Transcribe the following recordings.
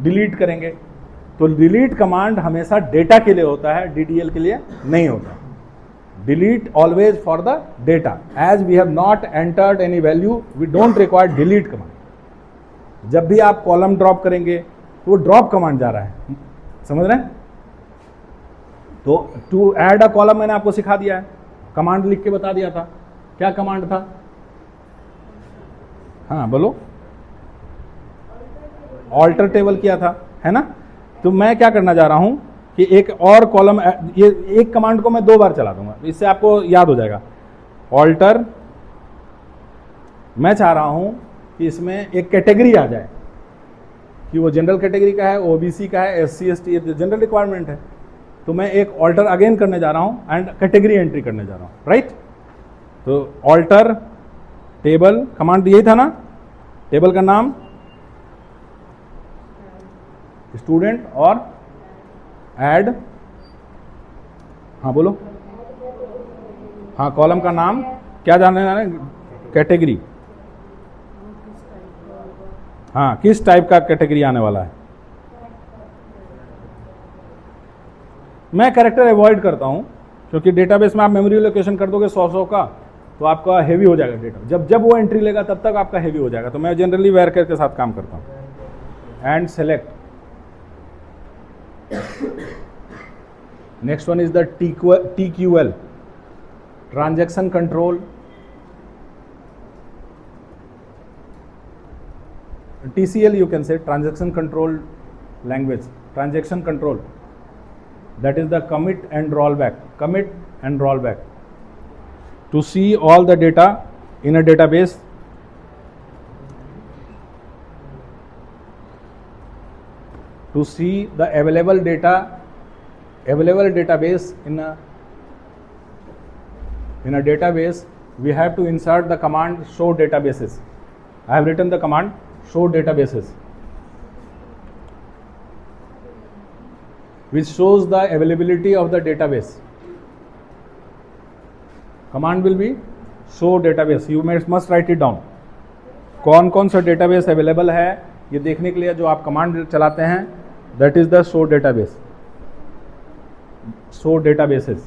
Delete करेंगे। तो delete command हमेशा डेटा के लिए होता है, डीडीएल के लिए नहीं होता। Delete always for the data, as we have not entered any value we don't require delete command. जब भी आप कॉलम ड्रॉप करेंगे तो वो ड्रॉप कमांड जा रहा है, समझ रहे हैं? तो टू ऐड अ कॉलम मैंने आपको सिखा दिया है, कमांड लिख के बता दिया था। क्या कमांड था? हाँ बोलो, ऑल्टर टेबल किया था, है ना? तो मैं क्या करना जा रहा हूं कि एक और कॉलम, ये एक कमांड को मैं 2 बार चला दूंगा, इससे आपको याद हो जाएगा। ऑल्टर, मैं चाह रहा हूं कि इसमें एक कैटेगरी आ जाए कि वो जनरल कैटेगरी का है, ओबीसी का है, एससी एसटी, जनरल रिक्वायरमेंट है। तो मैं एक ऑल्टर अगेन करने जा रहा हूं एंड कैटेगरी एंट्री करने जा रहा हूं, राइट? तो ऑल्टर टेबल कमांड यही था ना, टेबल का नाम स्टूडेंट और ऐड, हाँ बोलो, हाँ कॉलम का नाम क्या जानने जाना है? कैटेगरी, हाँ किस टाइप का कैटेगरी आने वाला है। मैं कैरेक्टर अवॉइड करता हूं क्योंकि डेटाबेस में आप मेमोरी लोकेशन कर दोगे 100 का तो आपका हेवी हो जाएगा डेटा, जब वो एंट्री लेगा तब तक आपका हेवी हो जाएगा। तो मैं जनरली वेरकर के साथ काम करता हूं। And select, next one is the TQL, transaction control, TCL you can say, transaction control language, transaction control, that is the commit and rollback, commit and rollback, to see all the data in a database, to see the available database in a database, we have to insert the command show databases. I have written the command show databases, which shows the availability of the database. Command will be show database. You must write it down. कौन कौन सा database available है ये देखने के लिए जो आप कमांड चलाते हैं, that is the show database, show databases.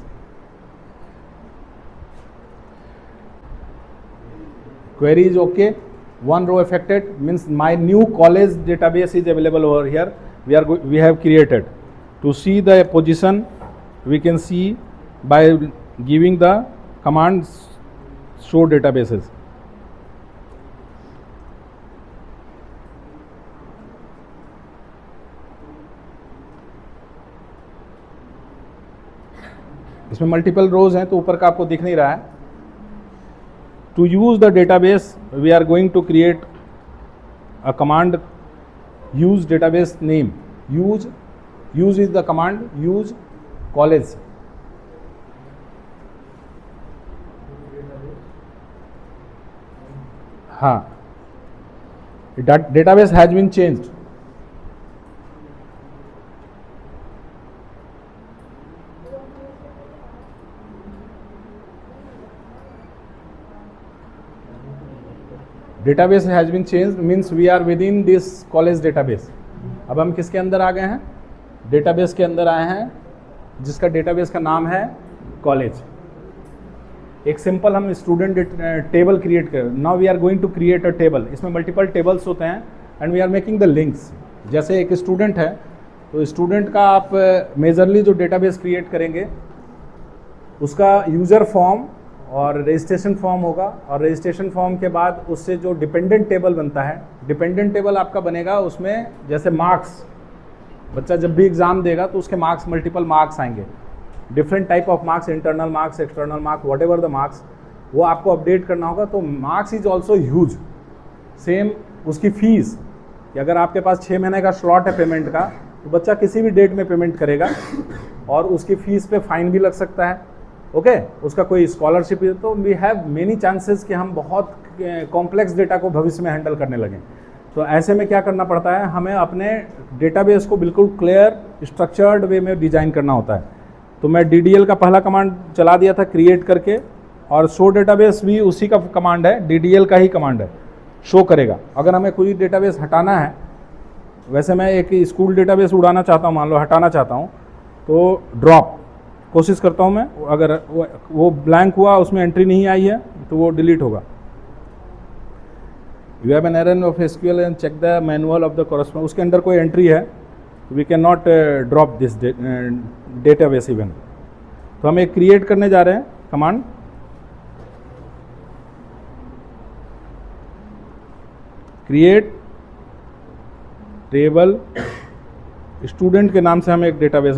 Query is okay. One row affected means my new college database is available over here. We have created. To see the position, we can see by giving the command show databases. इसमें multiple रोज हैं तो ऊपर का आपको दिख नहीं रहा है। To use the database, we are going to create a command, use database name. Use is the command, use college. हाँ, database has been changed. Database has been changed means we are within this college database. अब हम किसके अंदर आ गए हैं? Database के अंदर आए हैं जिसका डेटाबेस का नाम है कॉलेज। एक सिंपल हम स्टूडेंट टेबल क्रिएट कर, now we are going to create a table. इसमें मल्टीपल टेबल्स होते हैं and we are making the links. जैसे एक स्टूडेंट है तो स्टूडेंट का आप मेजरली जो डेटाबेस क्रिएट करेंगे उसका यूज़र फॉर्म और रजिस्ट्रेशन फॉर्म होगा, और रजिस्ट्रेशन फॉर्म के बाद उससे जो डिपेंडेंट टेबल बनता है, डिपेंडेंट टेबल आपका बनेगा उसमें जैसे मार्क्स, बच्चा जब भी एग्ज़ाम देगा तो उसके मार्क्स, मल्टीपल मार्क्स आएंगे, different type of marks, internal marks, external marks, what ever the marks, वो आपको अपडेट करना होगा। तो marks is also huge. Same उसकी फ़ीस कि अगर आपके पास 6 महीने का स्लॉट है पेमेंट का तो बच्चा किसी भी डेट में पेमेंट करेगा और उसकी फ़ीस पे फाइन भी लग सकता है। ओके, उसका कोई स्कॉलरशिप है तो वी हैव मेनी चांसेस कि हम बहुत कॉम्प्लेक्स डेटा को भविष्य में हैंडल करने लगें। तो ऐसे में क्या करना पड़ता है, हमें अपने डेटाबेस को बिल्कुल क्लियर स्ट्रक्चर्ड वे में डिज़ाइन करना होता है। तो मैं DDL का पहला कमांड चला दिया था क्रिएट करके, और शो डेटाबेस भी उसी का कमांड है, DDL का ही कमांड है, शो करेगा। अगर हमें कोई डेटाबेस हटाना है वैसे मैं एक स्कूल डेटाबेस उड़ाना चाहता हूँ, मान लो हटाना चाहता हूँ, तो ड्रॉप कोशिश करता हूँ मैं, अगर वो ब्लैंक हुआ, उसमें एंट्री नहीं आई है, तो वो डिलीट होगा। You have an error of SQL and check the manual of the correspond, उसके अंदर कोई एंट्री है, we can not drop this database even. तो हम एक क्रिएट करने जा रहे हैं कमांड, क्रिएट टेबल स्टूडेंट के नाम से हम एक डेटाबेस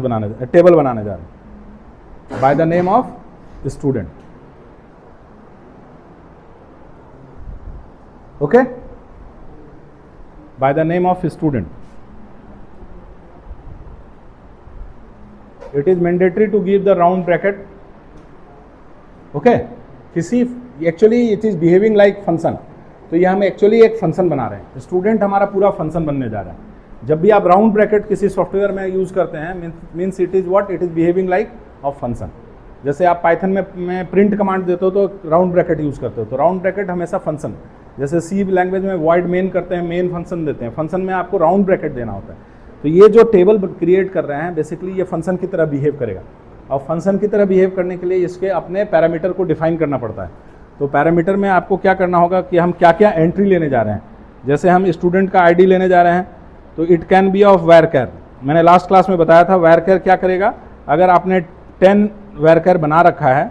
टेबल बनाने जा रहे हैं, by the name of student. Okay, by the name of student. It is mandatory to give the round bracket. Okay, किसी actually it is behaving like function, तो ये हम एक्चुअली एक फंक्शन बना रहे हैं, स्टूडेंट हमारा पूरा फंक्शन बनने जा रहा है। जब भी आप राउंड ब्रैकेट किसी सॉफ्टवेयर में यूज करते हैं, means it is what, it is behaving like a function. जैसे आप पाइथन में प्रिंट कमांड देते हो तो राउंड ब्रैकेट यूज करते हो, तो राउंड ब्रैकेट हमेशा फंक्शन, जैसे सी लैंग्वेज में वॉइड मेन करते हैं, मेन फंक्शन देते हैं, फंक्शन में आपको राउंड ब्रैकेट देना होता है। तो ये जो टेबल क्रिएट कर रहे हैं, बेसिकली ये फंक्शन की तरह बिहेव करेगा, और फंक्शन की तरह बिहेव करने के लिए इसके अपने पैरामीटर को डिफाइन करना पड़ता है। तो पैरामीटर में आपको क्या करना होगा कि हम क्या क्या एंट्री लेने जा रहे हैं। जैसे हम स्टूडेंट का आईडी लेने जा रहे हैं, तो इट कैन बी ऑफ वैरकर। मैंने लास्ट क्लास में बताया था वैरकर क्या करेगा। अगर आपने 10 वैरकर बना रखा है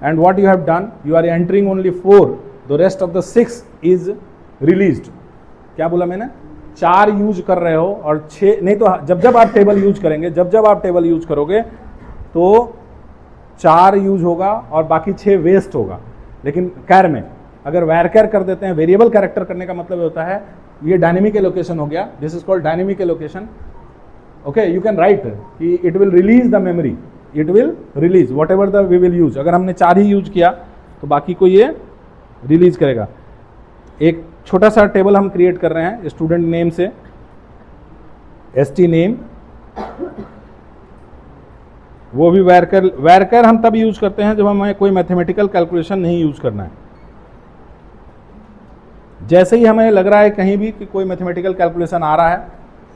and what you have done, you are entering only 4, the rest of the 6 is released. क्या बोला मैंने, 4 यूज कर रहे हो और 6 नहीं, तो जब आप टेबल यूज करेंगे, जब आप टेबल यूज करोगे तो 4 यूज होगा और बाकी 6 वेस्ट होगा। लेकिन कैर में अगर वैरकर कर देते हैं, वेरिएबल कैरेक्टर करने का मतलब होता है ये डायनेमिक एलोकेशन हो गया, this is called dynamic allocation. Okay, you can write कि it will release the memory, it will release whatever the we will use. अगर हमने 4 ही यूज किया तो बाकी को ये रिलीज करेगा। एक छोटा सा टेबल हम क्रिएट कर रहे हैं स्टूडेंट नेम से, st नेम, वो भी वैरकर हम तब यूज करते हैं जब हमें कोई मैथमेटिकल कैलकुलेशन नहीं यूज करना है। जैसे ही हमें लग रहा है कहीं भी कि कोई मैथमेटिकल कैलकुलेशन आ रहा है,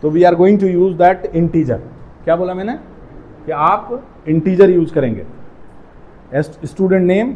तो we are going to use that integer. क्या बोला मैंने, कि आप इंटीजर यूज करेंगे। Student name